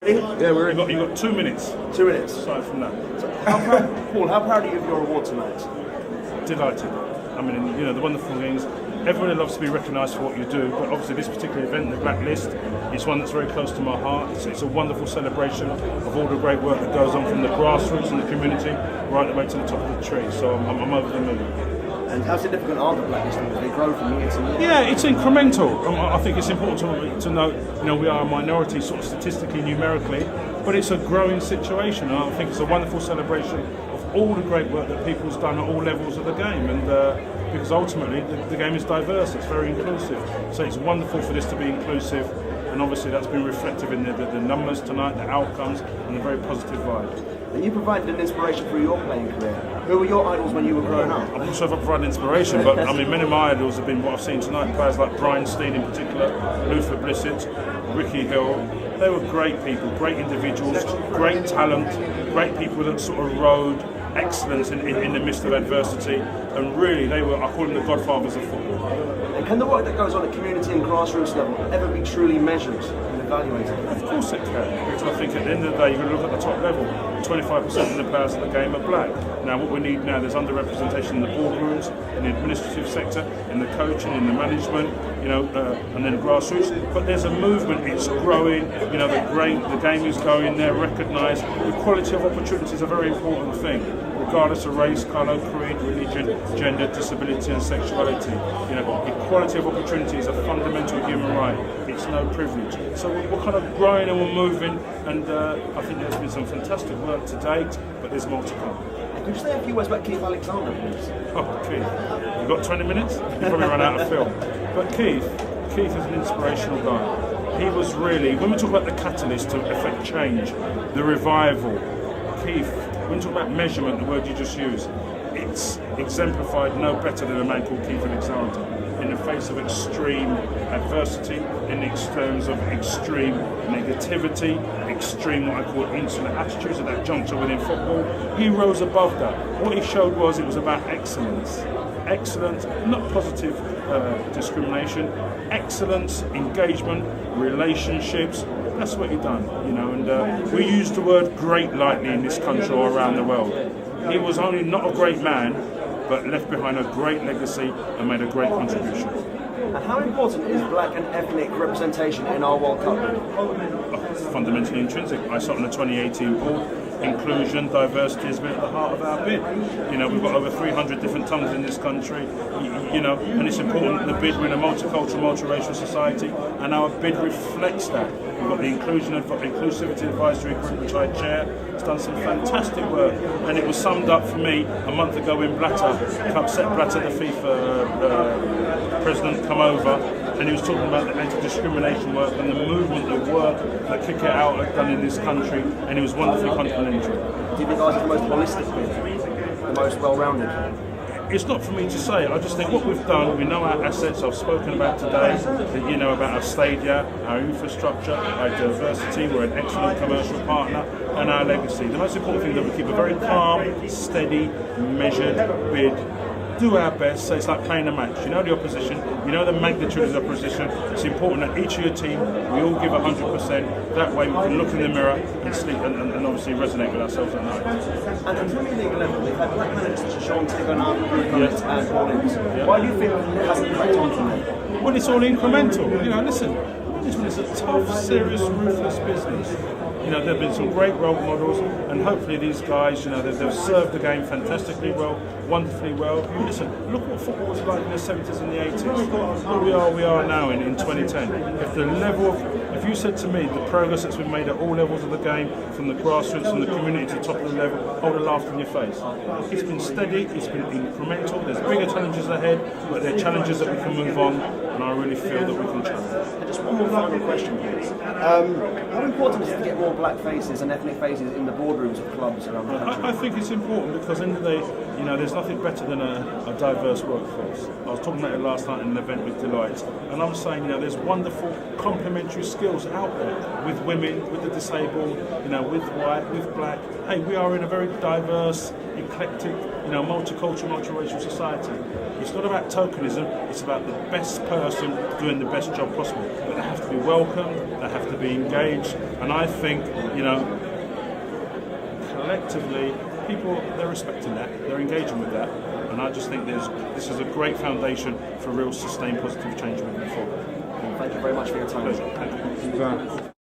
Yeah, you've got 2 minutes. 2 minutes. Aside from that. So Paul, how proud are you of your award tonight? Delighted. I mean, the wonderful things. Everybody loves to be recognised for what you do, but obviously this particular event, the Blacklist, is one that's very close to my heart. It's a wonderful celebration of all the great work that goes on from the grassroots and the community right the way to the top of the tree. So I'm over the moon. And how significant are the Blacklist? They grow from year to year? Yeah, it's incremental. I think it's important to note, we are a minority sort of statistically, numerically, but it's a growing situation. And I think it's a wonderful celebration of all the great work that people's done at all levels of the game. And because ultimately the game is diverse, it's very inclusive. So it's wonderful for this to be inclusive. And obviously that's been reflected in the numbers tonight, the outcomes, and the very positive vibe. And you provided an inspiration for your playing career. Who were your idols when you were growing up? I'm not sure if I provided inspiration, but I mean, many of my idols have been what I've seen tonight. Players like Brian Steen in particular, Luther Blissett, Ricky Hill. They were great people, great individuals, great talent, great people that sort of rode excellence in the midst of adversity. And really, I call them the godfathers of football. And can the work that goes on at community and grassroots level ever be truly measured and evaluated? Of course it can, because I think at the end of the day, you've got to look at the top level. 25% of the players of the game are black. Now what we need now, there's underrepresentation in the boardrooms, in the administrative sector, in the coaching, in the management, and then grassroots. But there's a movement, it's growing, the game is going, they're recognised. Equality of opportunity is a very important thing, regardless of race, colour, creed, religion, gender, disability and sexuality. Equality of opportunity is a fundamental human right. It's no privilege. So we're kind of growing and we're moving, and I think there's been some fantastic work to date, but there's more to come. Could you say a few words about Keith Alexander, please? Oh, Keith. You've got 20 minutes? You've probably run out of film. But Keith is an inspirational guy. He was really, when we talk about the catalyst to effect change, the revival, Keith, when we talk about measurement, the word you just used, it's exemplified no better than a man called Keith Alexander. In the face of extreme adversity, in terms of extreme negativity, extreme what I call insular attitudes at that juncture within football, he rose above that. What he showed was it was about excellence. Excellence, not positive discrimination, excellence, engagement, relationships. That's what he done, and we use the word great lightly in this country or around the world. He was only not a great man, but left behind a great legacy and made a great contribution. And how important is black and ethnic representation in our World Cup? It's fundamentally intrinsic. I sat on the 2018 board. Inclusion, diversity has been at the heart of our bid. We've got over 300 different tongues in this country, and it's important that the bid, we're in a multicultural, multiracial society, and our bid reflects that. We've got the Inclusivity Advisory Group, which I chair. It's done some fantastic work, and it was summed up for me a month ago in Blatter. Sepp Blatter, the FIFA president, come over, and he was talking about the anti-discrimination work and the movement, the work that Kick It Out had done in this country, and he was wonderfully complimentary. Do you think ours is the most holistic bid, the most well-rounded? It's not for me to say. I just think what we've done, we know our assets. I've spoken about today, about our stadia, our infrastructure, our diversity. We're an excellent commercial partner, and our legacy. The most important thing is that we keep a very calm, steady, measured bid. Do our best, so it's like playing a match. You know the opposition, you know the magnitude of the opposition. It's important that each of your team, we all give 100%. That way we can look in the mirror and sleep and obviously resonate with ourselves at night. And at Premier League level, they've had black managers such as Sean Tigger, Bruce and Paul Ince. Why do you think it hasn't cracked on from there? Well, it's all incremental. Listen, this one is a tough, serious, ruthless business. There have been some great role models, and hopefully these guys, they've served the game fantastically well, wonderfully well. Listen, look what football was like in the 70s and the 80s. We are now in 2010. If you said to me the progress that's been made at all levels of the game, from the grassroots and the community to the top of the level, I would have laughed in your face. It's been steady, it's been incremental, there's bigger challenges ahead, but they're challenges that we can move on, and I really feel that we can challenge. And just one more final question, please. How important is it to get more black faces and ethnic faces in the boardrooms of clubs around the country? I think it's important because in the day, there's nothing better than a diverse workforce. I was talking about it last night in an event with Elliott, and I'm saying, there's wonderful complementary skills out there with women, with the disabled, with white, with black. Hey, we are in a very diverse, eclectic multicultural, multiracial society. It's not about tokenism, it's about the best person doing the best job possible. But they have to be welcomed, they have to be engaged, and I think, collectively, people, they're respecting that, they're engaging with that, and I just think this is a great foundation for real sustained positive change moving forward. Thank you very much for your time. Pleasure. Thank you.